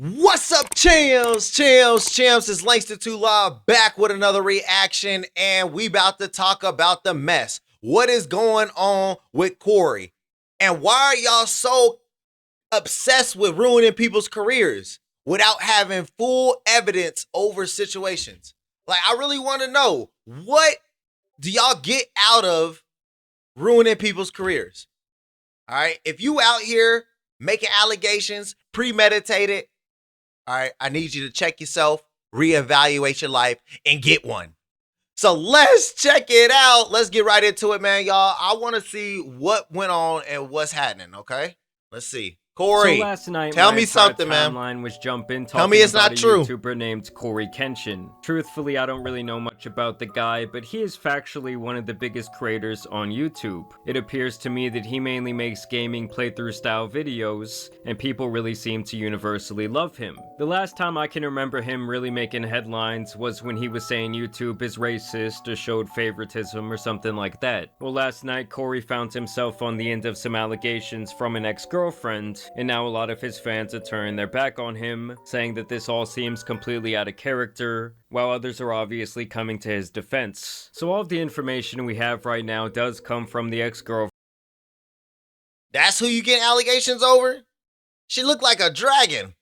What's up, champs? It's Langston 2 Live back with another reaction, and we about to talk about the mess. What is going on with Cory? And why are y'all so obsessed with ruining people's careers without having full evidence over situations? Like, I really want to know, what do y'all get out of ruining people's careers? All right, if you out here making allegations, premeditated, all right, I need you to check yourself, reevaluate your life, and get one. So let's check it out. Let's get right into it, man, y'all. I want to see what went on and what's happening, okay? Let's see. Cory, so last night, tell me something, man. Timeline was jumping Tell me it's about not true. YouTuber named CoryxKenshin. Truthfully, I don't really know much about the guy, but he is factually one of the biggest creators on YouTube. It appears to me that he mainly makes gaming playthrough style videos, and people really seem to universally love him. The last time I can remember him really making headlines was when he was saying YouTube is racist or showed favoritism or something like that. Well, last night, Cory found himself on the end of some allegations from an ex-girlfriend, and now a lot of his fans are turning their back on him, saying that this all seems completely out of character, while others are obviously coming to his defense. So all of the information we have right now does come from the ex-girlfriend. That's who you get allegations over? She looked like a dragon.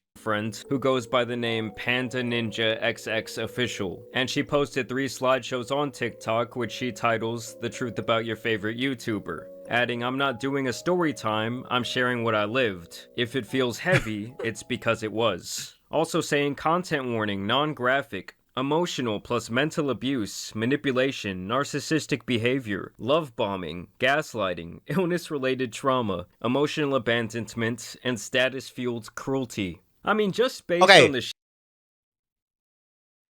Who goes by the name PandaNinjaXX Official, and she posted 3 slideshows on TikTok which she titles The Truth About Your Favorite YouTuber, adding, "I'm not doing a story time, I'm sharing what I lived. If it feels heavy, it's because it was." Also saying content warning, non-graphic, emotional plus mental abuse, manipulation, narcissistic behavior, love bombing, gaslighting, illness-related trauma, emotional abandonment, and status-fueled cruelty. I mean, just based on the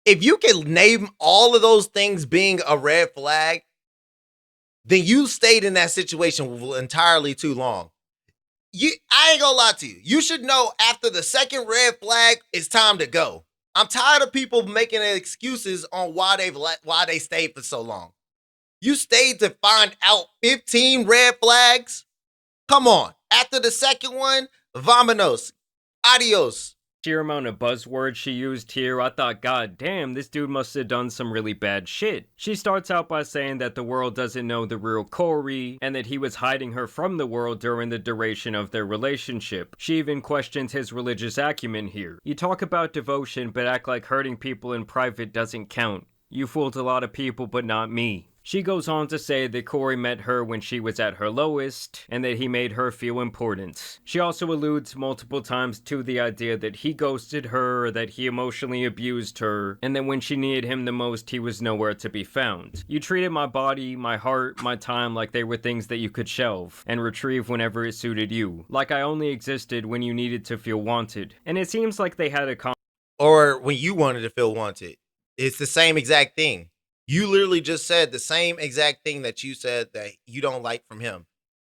if you can name all of those things being a red flag, then you stayed in that situation entirely too long. I ain't gonna lie to you. You should know after the second red flag, it's time to go. I'm tired of people making excuses on why they stayed for so long. You stayed to find out 15 red flags? Come on. After the second one, Vominos. Adios. Sheer amount of buzzwords she used here, I thought, god damn, this dude must have done some really bad shit. She starts out by saying that the world doesn't know the real Cory, and that he was hiding her from the world during the duration of their relationship. She even questions his religious acumen here. You talk about devotion, but act like hurting people in private doesn't count. You fooled a lot of people, but not me. She goes on to say that Cory met her when she was at her lowest, and that he made her feel important. She also alludes multiple times to the idea that he ghosted her, or that he emotionally abused her, and that when she needed him the most, he was nowhere to be found. You treated my body, my heart, my time like they were things that you could shelve, and retrieve whenever it suited you. Like I only existed when you needed to feel wanted. And it seems like they had a or when you wanted to feel wanted. It's the same exact thing. You literally just said the same exact thing that you said that you don't like from him.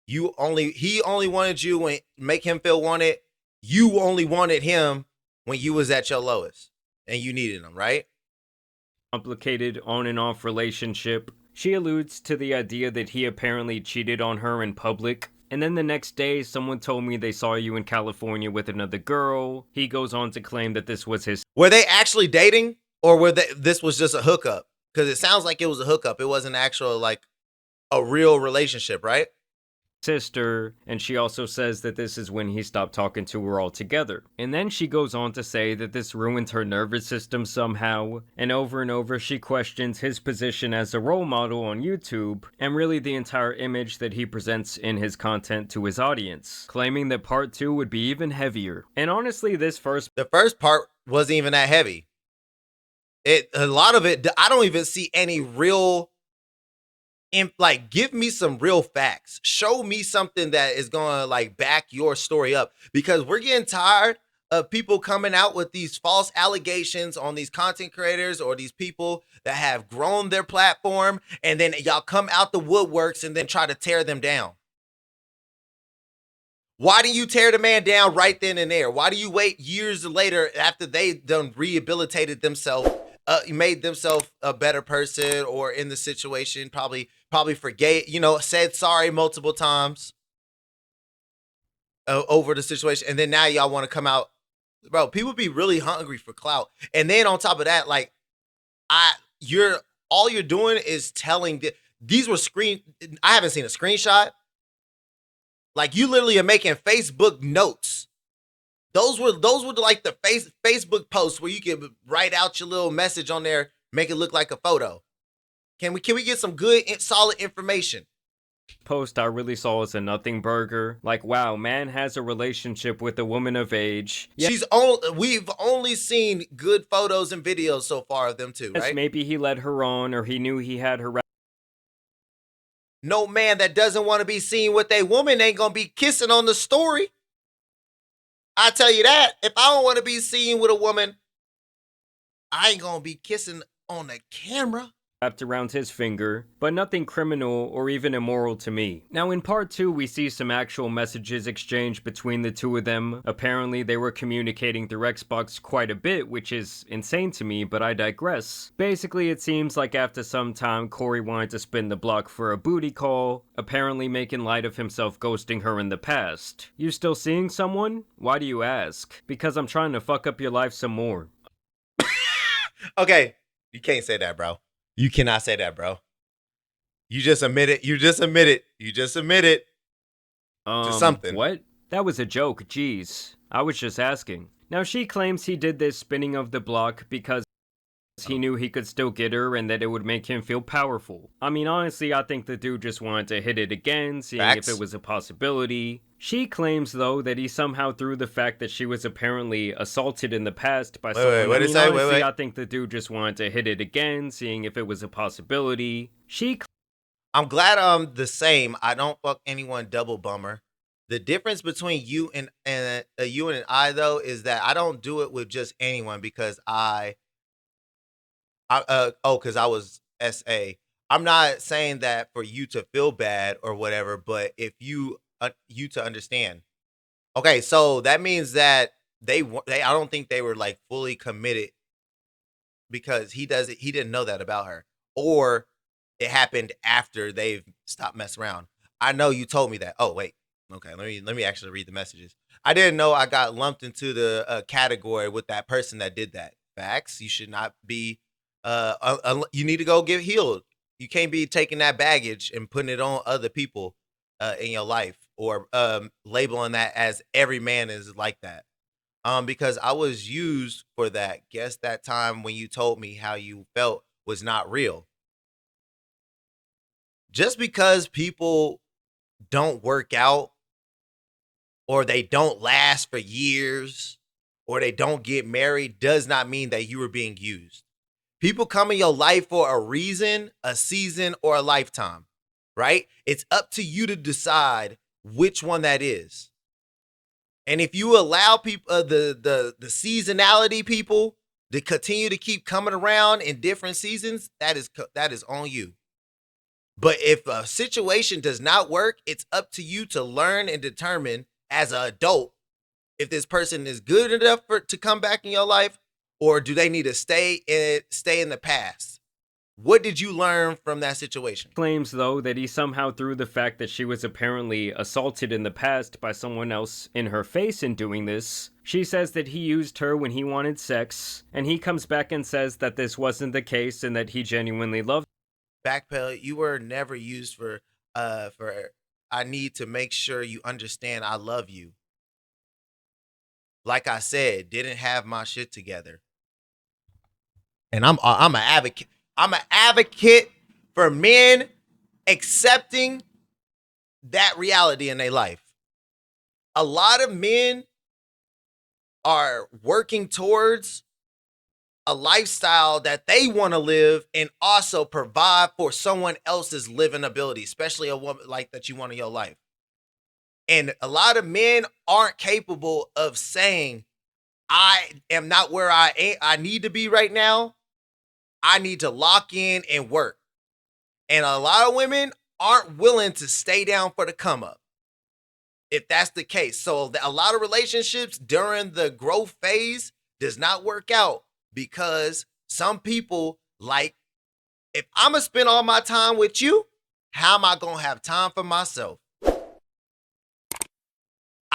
He only wanted you and make him feel wanted. You only wanted him when you was at your lowest and you needed him, right? Complicated on and off relationship. She alludes to the idea that he apparently cheated on her in public. And then the next day, someone told me they saw you in California with another girl. He goes on to claim that this was his. Were they actually dating, or this was just a hookup? Because it sounds like it was a hookup. It wasn't actual, like, a real relationship, right? Sister, and she also says that this is when he stopped talking to her altogether. And then she goes on to say that this ruined her nervous system somehow, and over she questions his position as a role model on YouTube, and really the entire image that he presents in his content to his audience, claiming that part 2 would be even heavier. And honestly, the first part wasn't even that heavy. A lot of it, I don't even see any real, like, give me some real facts. Show me something that is going to, like, back your story up. Because we're getting tired of people coming out with these false allegations on these content creators or these people that have grown their platform. And then y'all come out the woodworks and then try to tear them down. Why do you tear the man down right then and there? Why do you wait years later after they done rehabilitated themselves? Made themselves a better person, or in the situation, probably forgave, said sorry multiple times over the situation, and then now y'all want to come out bro, people be really hungry for clout. And then on top of that, like you're all you're doing is telling these were I haven't seen a screenshot. Like you literally are making Facebook notes. Those were like the Facebook posts where you can write out your little message on there, make it look like a photo. Can we get some good solid information? Post I really saw as a nothing burger. Like, wow, man has a relationship with a woman of age. We've only seen good photos and videos so far of them too, Yes, right? maybe he led her on, or he knew he had her. No man that doesn't want to be seen with a woman ain't gonna be kissing on the story. I tell you that. If I don't want to be seen with a woman, I ain't gonna be kissing on the camera. Wrapped around his finger, but nothing criminal or even immoral to me. Now in part 2 we see some actual messages exchanged between the two of them. Apparently they were communicating through Xbox quite a bit, which is insane to me, but I digress. Basically it seems like after some time Cory wanted to spin the block for a booty call, apparently making light of himself ghosting her in the past. You still seeing someone? Why do you ask? Because I'm trying to fuck up your life some more. Okay, you can't say that, bro. You cannot say that, bro. You just admit it. You just admit it to something. What? That was a joke, jeez. I was just asking. Now she claims he did this spinning of the block because he knew he could still get her and that it would make him feel powerful. I mean, honestly, I think the dude just wanted to hit it again, seeing if it was a possibility. She claims, though, that he somehow threw the fact that she was apparently assaulted in the past by someone. I think the dude just wanted to hit it again, seeing if it was a possibility. I'm glad I'm the same. I don't fuck anyone double bummer. The difference between you and I though is that I don't do it with just anyone because because I was SA. I'm not saying that for you to feel bad or whatever, but if you to understand. Okay, so that means that they I don't think they were like fully committed because he didn't know that about her, or it happened after they've stopped messing around. I know you told me that. Oh wait, okay, let me actually read the messages. I didn't know I got lumped into the category with that person that did that. Facts. You should not be. You need to go get healed. You can't be taking that baggage and putting it on other people in your life, or labeling that as every man is like that. Because I was used for that. Guess that time when you told me how you felt was not real. Just because people don't work out, or they don't last for years, or they don't get married, does not mean that you were being used. People come in your life for a reason, a season, or a lifetime, right? It's up to you to decide which one that is. And if you allow people, the seasonality people, to continue to keep coming around in different seasons, that is on you. But if a situation does not work, it's up to you to learn and determine as an adult if this person is good enough to come back in your life, or do they need to stay in the past? What did you learn from that situation? Claims, though, that he somehow threw the fact that she was apparently assaulted in the past by someone else in her face in doing this. She says that he used her when he wanted sex, and he comes back and says that this wasn't the case and that he genuinely loved her. Backpedal, you were never used for I need to make sure you understand I love you. Like I said, didn't have my shit together. And I'm an advocate. I'm an advocate for men accepting that reality in their life. A lot of men are working towards a lifestyle that they want to live and also provide for someone else's living ability, especially a woman like that you want in your life. And a lot of men aren't capable of saying, I am not where I need to be right now. I need to lock in and work. And a lot of women aren't willing to stay down for the come up, if that's the case. So a lot of relationships during the growth phase does not work out because some people like, if I'm going to spend all my time with you, how am I going to have time for myself?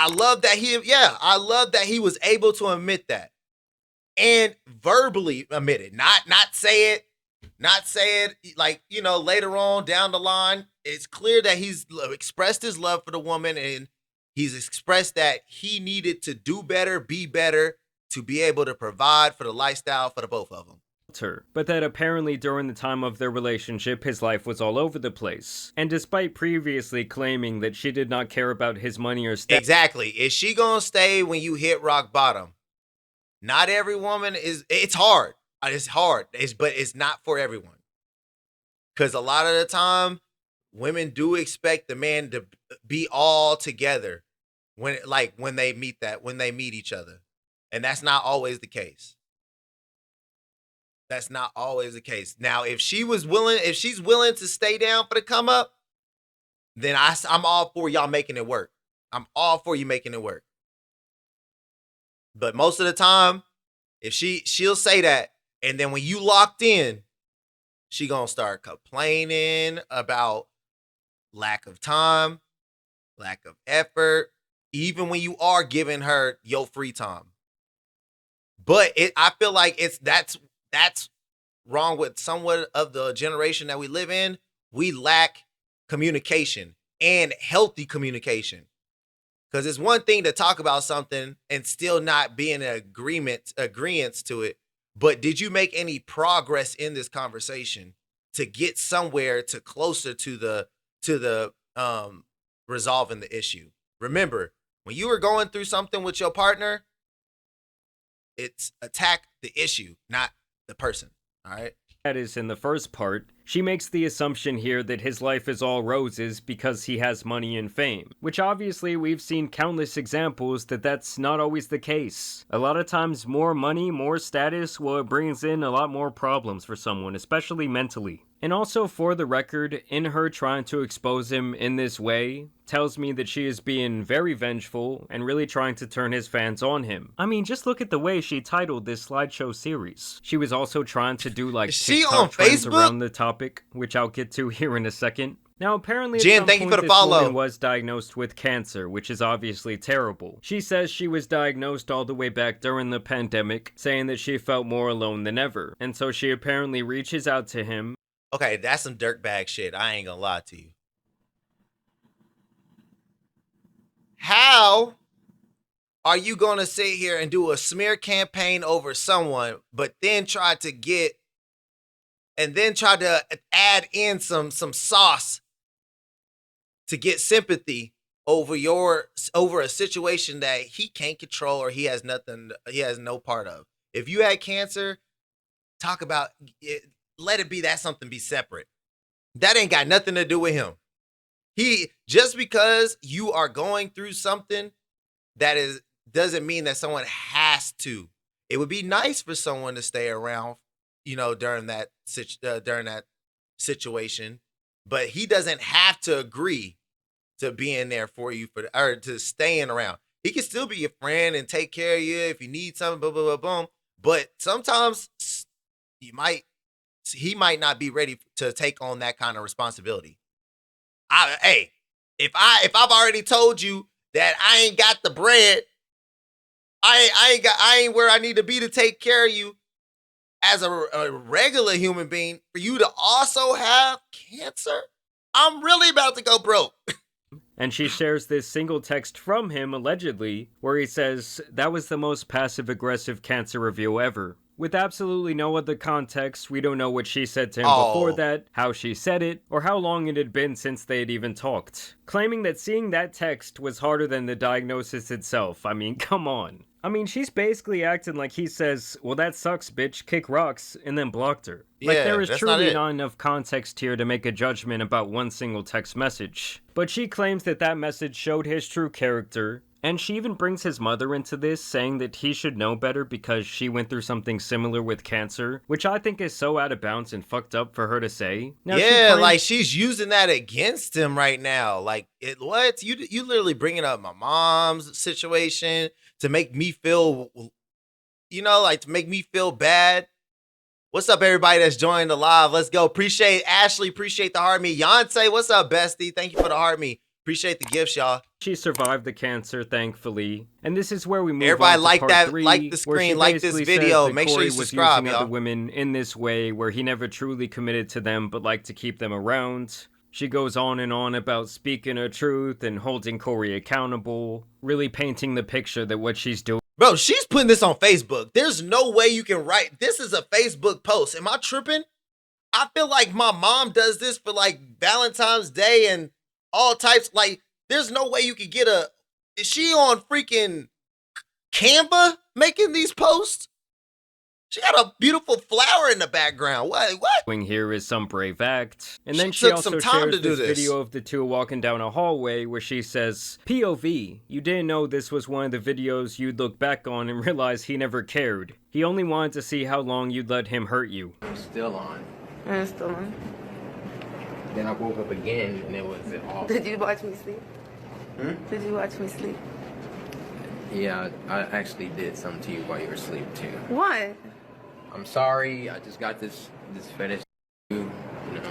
I love that I love that he was able to admit that and verbally admit it, not say it, like, later on down the line. It's clear that he's expressed his love for the woman, and he's expressed that he needed to do better, be better, to be able to provide for the lifestyle for the both of them. Her, but that apparently during the time of their relationship his life was all over the place. And despite previously claiming that she did not care about his money or status. Exactly. Is she gonna stay when you hit rock bottom? Not every woman is. It's hard. It's hard. But it's not for everyone. Because a lot of the time, women do expect the man to be all together when they meet each other, and that's not always the case. That's not always the case. Now, if she's willing to stay down for the come up, then I'm all for y'all making it work. I'm all for you making it work. But most of the time, if she'll say that, and then when you locked in, she gonna start complaining about lack of time, lack of effort, even when you are giving her your free time. But I feel like that's wrong with somewhat of the generation that we live in. We lack communication and healthy communication. Because it's one thing to talk about something and still not be in agreement to it. But did you make any progress in this conversation to get somewhere to closer to the resolving the issue? Remember, when you were going through something with your partner, it's attack the issue, not the person. All right. That is in the first part. She makes the assumption here that his life is all roses because he has money and fame, which obviously we've seen countless examples that that's not always the case. A lot of times more money, more status, well, it brings in a lot more problems for someone, especially mentally. And also, for the record, in her trying to expose him in this way, tells me that she is being very vengeful and really trying to turn his fans on him. I mean, just look at the way she titled this slideshow series. She was also trying to do like TikTok trends around the topic, which I'll get to here in a second. Now, apparently, at some point, this woman was diagnosed with cancer, which is obviously terrible. She says she was diagnosed all the way back during the pandemic, saying that she felt more alone than ever. And so she apparently reaches out to him. Okay, that's some dirtbag shit. I ain't gonna lie to you. How are you gonna sit here and do a smear campaign over someone, but then try to add in some sauce to get sympathy over a situation that he can't control or he has no part of? If you had cancer, talk about it. Let it be something be separate. That ain't got nothing to do with him. Just because you are going through something doesn't mean that someone has to. It would be nice for someone to stay around, during that situation, but he doesn't have to agree to being there for you or to staying around. He can still be your friend and take care of you if you need something, blah, blah, blah, boom. But sometimes he might not be ready to take on that kind of responsibility. If I've already told you that I ain't got the bread, I ain't where I need to be to take care of you as a regular human being, for you to also have cancer, I'm really about to go broke. And she shares this single text from him, allegedly, where he says, "That was the most passive-aggressive cancer review ever." With absolutely no other context, we don't know what she said to him before that, how she said it, or how long it had been since they had even talked. Claiming that seeing that text was harder than the diagnosis itself. I mean, come on. I mean, she's basically acting like he says, "Well, that sucks, bitch, kick rocks," and then blocked her. Like, there is truly not enough context here to make a judgment about one single text message. But she claims that that message showed his true character, and she even brings his mother into this, saying that he should know better because she went through something similar with cancer, which I think is so out of bounds and fucked up for her to say. Now, like she's using that against him right now. Like, you literally bringing up my mom's situation to make me feel, to make me feel bad. What's up, everybody that's joined the live? Let's go. Appreciate Ashley. Appreciate the heart me. Yonsei, what's up, bestie? Thank you for the heart me. Appreciate the gifts, y'all. She survived the cancer, thankfully. And this is where we move Everybody on to like part that, 3, like the where she screen, like this basically video. says that Make sure Cory you was subscribe, using other y'all. women in this way, where he never truly committed to them, but liked to keep them around. She goes on and on about speaking her truth and holding Cory accountable, really painting the picture that what she's doing. Bro, she's putting this on Facebook. There's no way you can write. This is a Facebook post. Am I tripping? I feel like my mom does this for like Valentine's Day and all types. Like, there's no way you could get a. Is she on freaking Canva making these posts? She got a beautiful flower in the background. What? Doing here is some brave act. And She then she took also some time shares to do this this. video of the two walking down a hallway where she says, POV, you didn't know this was one of the videos you'd look back on and realize he never cared. He only wanted to see how long you'd let him hurt you. I'm still on. I'm still on. Then I woke up again and it was off. Did you watch me sleep? Did you watch me sleep? Yeah, I actually did something to you while you were asleep too. What? I'm sorry. I just got this fetish. You know.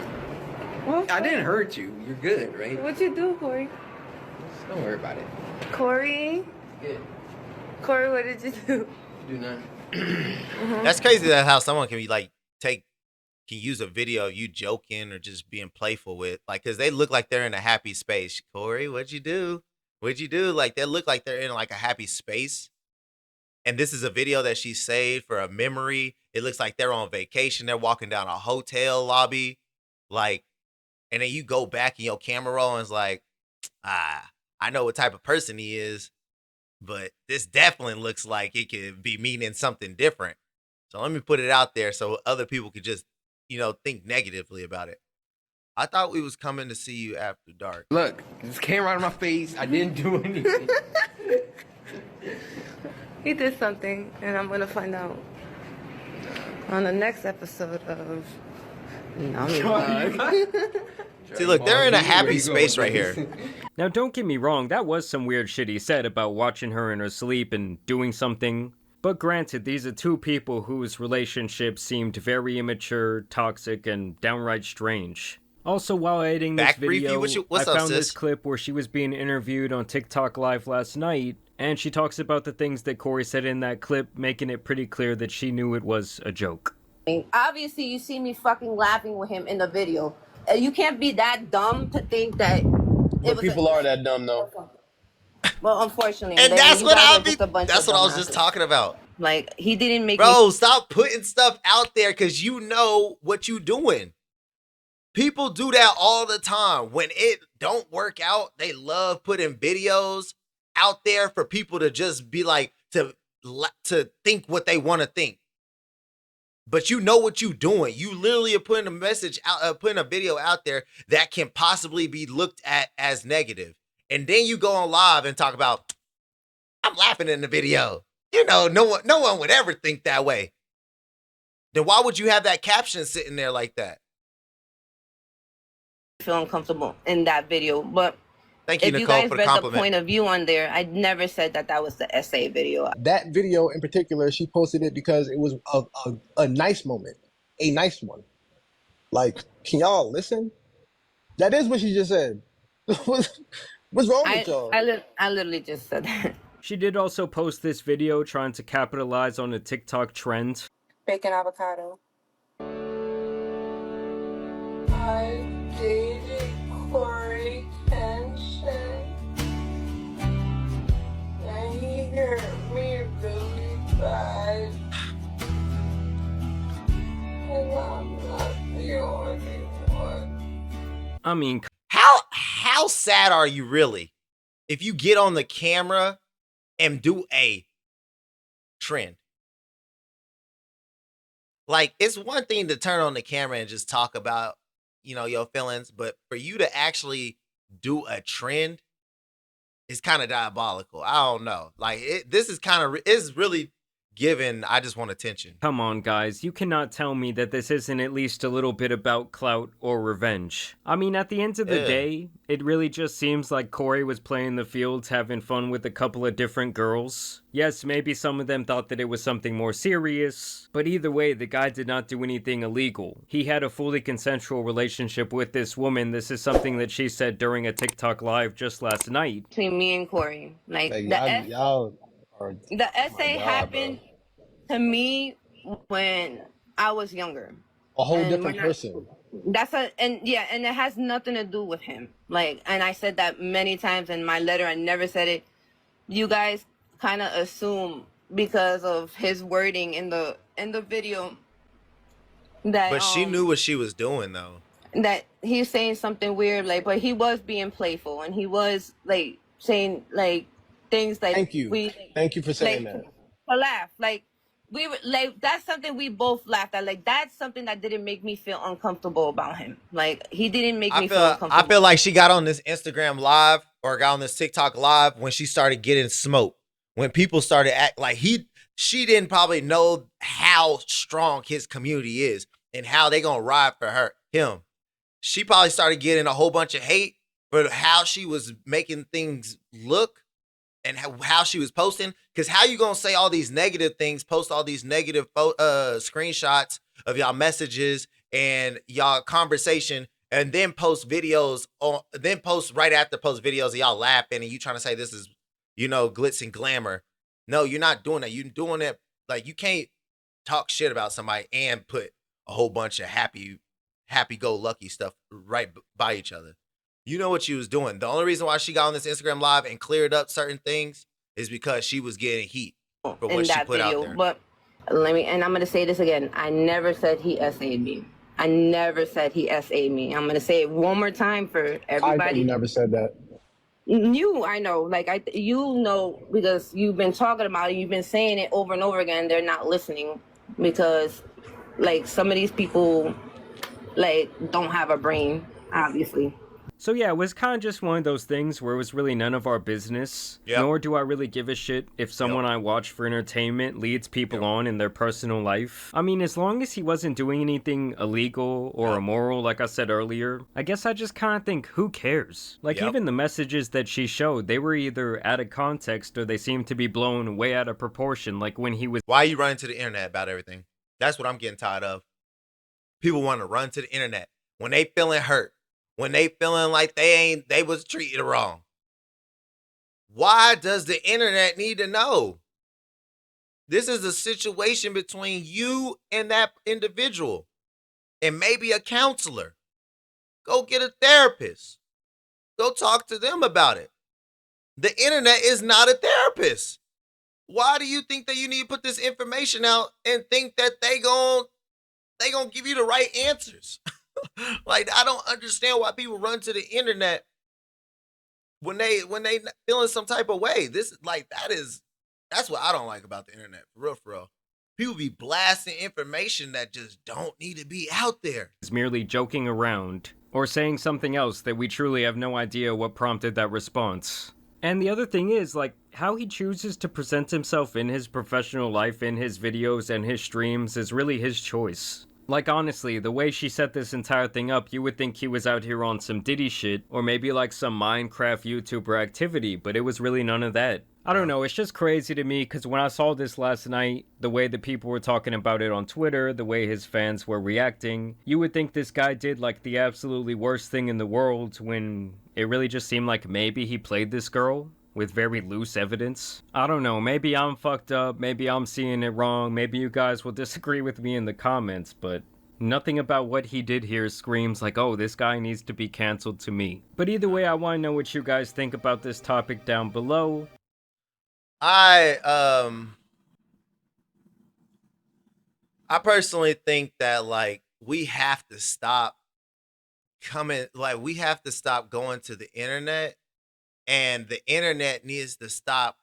What? I didn't hurt you. You're good, right? What'd you do, Cory? Just don't worry about it. Cory? Good. Cory, what did you do? You do nothing. That's crazy that how someone can be like can use a video of you joking or just being playful with, like, because they look like they're in a happy space. Cory, what'd you do? What'd you do? Like, they look like they're in like a happy space. And this is a video that she saved for a memory. It looks like they're on vacation. They're walking down a hotel lobby. Like, and then you go back in your camera roll and it's like, I know what type of person he is, but this definitely looks like it could be meaning something different. So let me put it out there so other people could just, think negatively about it. I thought we was coming to see you after dark. Look, this came right in my face. I didn't do anything. He did something, and I'm gonna find out on the next episode of. See, look, they're in a happy space right here. Now don't get me wrong, that was some weird shit he said about watching her in her sleep and doing something. But granted, these are two people whose relationship seemed very immature, toxic, and downright strange. Also, while editing this video, I found this clip where she was being interviewed on TikTok Live last night, and she talks about the things that Cory said in that clip, making it pretty clear that she knew it was a joke. Obviously, you see me fucking laughing with him in the video. You can't be that dumb to think that. People are that dumb, though. Well, unfortunately, And that's what I was just just talking about. Like, he didn't make Bro, stop putting stuff out there because you know what you doing. People do that all the time. When it don't work out, they love putting videos out there for people to just be like, to think what they want to think. But you know what you doing. You literally are putting a message out, putting a video out there that can possibly be looked at as negative. And then you go on live and talk about, I'm laughing in the video. No one would ever think that way. Then why would you have that caption sitting there like that? feel uncomfortable in that video. But thank you, if Nicole, you guys for the read compliment. the point of view on there, I never said that that was the essay video. That video in particular, she posted it because it was a nice moment, a nice one. Like, can y'all listen? That is what she just said. What's wrong with y'all? I literally just said that. She did also post this video trying to capitalize on a TikTok trend. Bacon avocado. I dated CoryxKenshin. And he hurt me really bad. And I'm not the only one. I mean, How sad are you really if you get on the camera and do a trend? Like, it's one thing to turn on the camera and just talk about, your feelings, but for you to actually do a trend is kind of diabolical. I don't know. Like, this is kind of, it's really giving, I just want attention. Come on, guys, you cannot tell me that this isn't at least a little bit about clout or revenge. I mean, at the end of the Yeah. day, it really just seems like Cory was playing the fields, having fun with a couple of different girls. Yes, maybe some of them thought that it was something more serious, but either way, the guy did not do anything illegal. He had a fully consensual relationship with this woman. This is something that she said during a TikTok live just last night. Between me and Cory. Like, Like the y'all are, essay God, happened to me when I was younger. a whole And different we're not- person. and it has nothing to do with him. Like, and I said that many times in my letter. I never said it. You guys kind of assume because of his wording in the video that But she knew what she was doing, though. that he's saying something weird, like, but he was being playful and he was like saying like things that Thank you. Thank you for saying like that. to laugh. Like, we were like, that's something we both laughed at. Like, that's something that didn't make me feel uncomfortable about him. Like, he didn't make me feel uncomfortable. I feel like she got on this Instagram live or got on this TikTok live when she started getting smoked. When people started act like she didn't probably know how strong his community is and how they gonna ride for him. She probably started getting a whole bunch of hate for how she was making things look and how she was posting. Because how you gonna say all these negative things, post all these negative screenshots of y'all messages and y'all conversation, and then post videos on, then post right after post videos of y'all laughing and you trying to say this is, glitz and glamour. No, you're not doing that. You're doing it like you can't talk shit about somebody and put a whole bunch of happy-go-lucky stuff right by each other. You know what she was doing. The only reason why she got on this Instagram live and cleared up certain things is because she was getting heat for what in she that put video. out there. But and I'm gonna say this again. I never said he SA'd me. I never said he SA'd me. I'm gonna say it one more time for I everybody. never said that. I know, like because you've been talking about it, you've been saying it over and over again. They're not listening because, like, some of these people, like, don't have a brain, obviously. So yeah, it was kind of just one of those things where it was really none of our business. Yep. Nor do I really give a shit if someone I watch for entertainment leads people on in their personal life. I mean, as long as he wasn't doing anything illegal or immoral, like I said earlier, I guess I just kind of think, who cares? Like, even the messages that she showed, they were either out of context or they seemed to be blown way out of proportion, like when he was... Why are you running to the internet about everything? That's what I'm getting tired of. People want to run to the internet when they feeling hurt, when they feeling like they was treated wrong. Why does the internet need to know? This is a situation between you and that individual and maybe a counselor. Go get a therapist. Go talk to them about it. The internet is not a therapist. Why do you think that you need to put this information out and think that they gonna give you the right answers? Like, I don't understand why people run to the internet when they feeling some type of way. That's what I don't like about the internet, for real. People be blasting information that just don't need to be out there. is merely joking around, or saying something else that we truly have no idea what prompted that response. And the other thing is, like, how he chooses to present himself in his professional life, in his videos and his streams is really his choice. Like, honestly, the way she set this entire thing up, you would think he was out here on some Diddy shit, or maybe like some Minecraft YouTuber activity, but it was really none of that. I don't know, it's just crazy to me, because when I saw this last night, the way that people were talking about it on Twitter, the way his fans were reacting, you would think this guy did like the absolutely worst thing in the world, when it really just seemed like maybe he played this girl with very loose evidence. I don't know, maybe I'm fucked up, maybe I'm seeing it wrong, maybe you guys will disagree with me in the comments, but nothing about what he did here screams like, oh, this guy needs to be canceled to me. But either way, I want to know what you guys think about this topic down below. I personally think that, like, we have to stop going to the internet, and the internet needs to stop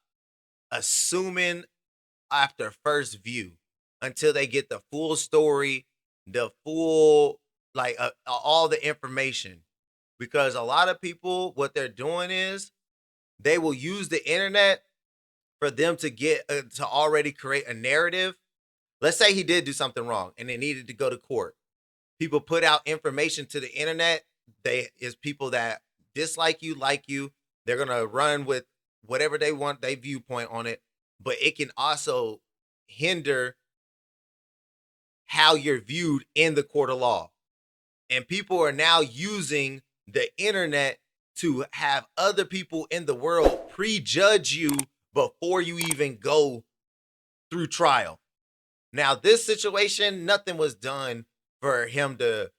assuming after first view until they get the full story, the full, all the information. Because a lot of people, what they're doing is they will use the internet for them to get to already create a narrative. Let's say he did do something wrong and it needed to go to court. People put out information to the internet. They is people that dislike you, like you. They're gonna run with whatever they want, their viewpoint on it. But it can also hinder how you're viewed in the court of law. And people are now using the internet to have other people in the world prejudge you before you even go through trial. Now, this situation, nothing was done for him to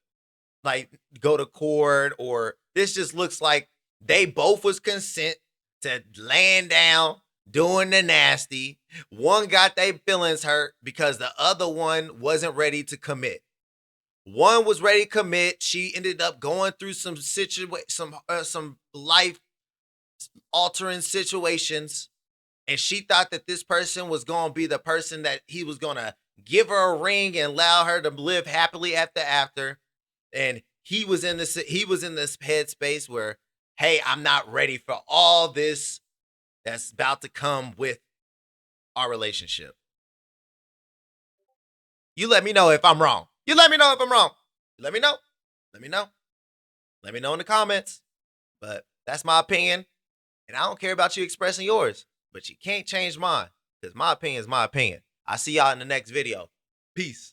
like go to court, or this just looks like they both was consent to laying down, doing the nasty. One got their feelings hurt because the other one wasn't ready to commit. One was ready to commit. She ended up going through some life altering situations, and she thought that this person was going to be the person that he was going to give her a ring and allow her to live happily after. And he was in this headspace where, hey, I'm not ready for all this that's about to come with our relationship. You let me know if I'm wrong. You let me know if I'm wrong. Let me know. Let me know. Let me know in the comments. But that's my opinion. And I don't care about you expressing yours. But you can't change mine. Because my opinion is my opinion. I'll see y'all in the next video. Peace.